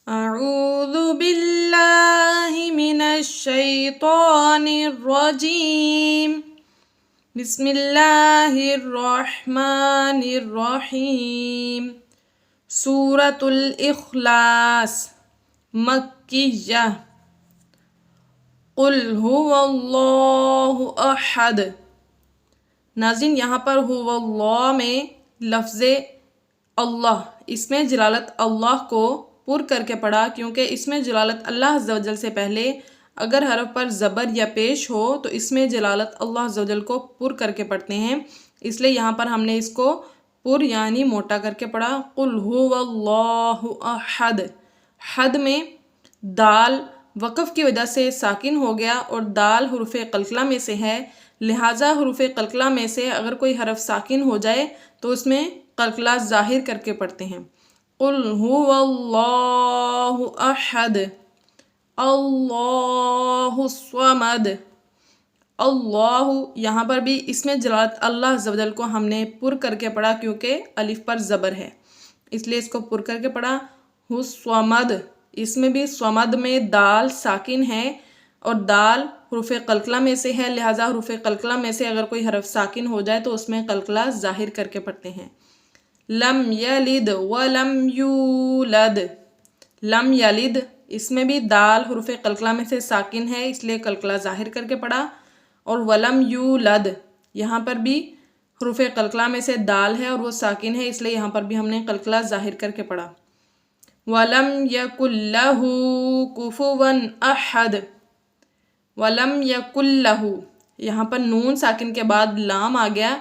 أعوذ بالله من الشيطان الرجيم بسم الله الرحمن الرحيم سورة الإخلاص مکیہ قل هو اللہ احد۔ ناظرین یہاں پر هو اللہ میں لفظ اللہ اس میں جلالت اللہ کو پر کر کے پڑھا، کیونکہ اس میں جلالت اللہ عز و جل سے پہلے اگر حرف پر زبر یا پیش ہو تو اس میں جلالت اللہ عز و جل کو پر کر کے پڑھتے ہیں، اس لیے یہاں پر ہم نے اس کو پر یعنی موٹا کر کے پڑھا۔ قل هو اللہ احد۔ حد میں دال وقف کی وجہ سے ساکن ہو گیا اور دال حروف قلقلہ میں سے ہے، لہٰذا حروف قلقلہ میں سے اگر کوئی حرف ساکن ہو جائے تو اس میں قلقلہ ظاہر کر کے پڑھتے ہیں۔ قل هو اللہ احد اللہ الصمد۔ اللہ یہاں پر بھی اس میں جلالت اللہ عز و جل کو ہم نے پر کر کے پڑھا، کیونکہ الف پر زبر ہے اس لیے اس کو پر کر کے پڑھا۔ الصمد، اس میں بھی صمد میں دال ساکن ہے اور دال حروف قلقلہ میں سے ہے، لہٰذا حروف قلقلہ میں سے اگر کوئی حرف ساکن ہو جائے تو اس میں قلقلہ ظاہر کر کے پڑھتے ہیں۔ لم یلد ولم یولد۔ لم یلد اس میں بھی دال حروف قلقلہ میں سے ساکن ہے اس لیے قلقلہ ظاہر کر کے پڑھا، اور ولم یولد یہاں پر بھی حروف قلقلہ میں سے دال ہے اور وہ ساکن ہے اس لیے یہاں پر بھی ہم نے قلقلہ ظاہر کر کے پڑھا۔ وَلَمْ يَكُنْ لَهُ كُفُوًا أَحَدٌ۔ وَلَمْ يَكُنْ لَهُ یہاں پر نون ساکن کے بعد لام آ گیا۔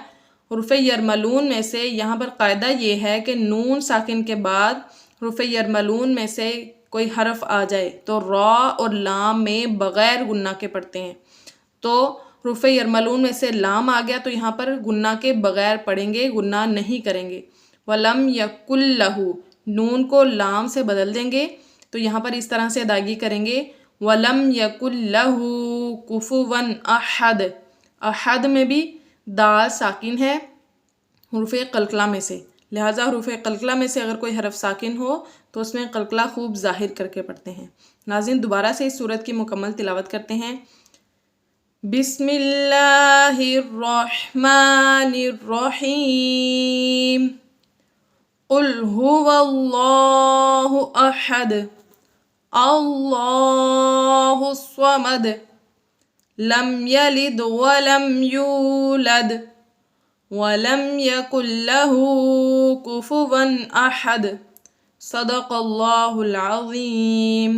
حروف یرملون میں سے یہاں پر قاعدہ یہ ہے کہ نون ساکن کے بعد حروف یرملون میں سے کوئی حرف آ جائے تو را اور لام میں بغیر گنہ کے پڑھتے ہیں، تو حروف یرملون میں سے لام آ گیا تو یہاں پر گنہ کے بغیر پڑھیں گے، گنہ نہیں کریں گے۔ وَلَمْ يَكُنْ لَهُ نون کو لام سے بدل دیں گے تو یہاں پر اس طرح سے ادائیگی کریں گے وَلَمْ يَكُنْ لَهُ كُفُوًا أَحَدٌ۔ احد میں بھی دال ساکن ہے حروف قلقلہ میں سے، لہٰذا حروف قلقلہ میں سے اگر کوئی حرف ساکن ہو تو اس میں قلقلہ خوب ظاہر کر کے پڑھتے ہیں۔ ناظرین دوبارہ سے اس سورت کی مکمل تلاوت کرتے ہیں۔ بسم اللہ الرحمن الرحیم قل هو اللہ احد اللہ الصمد لم یلد ولم یولد ولم یکن له کفوا احد۔ صدق اللہ العظیم۔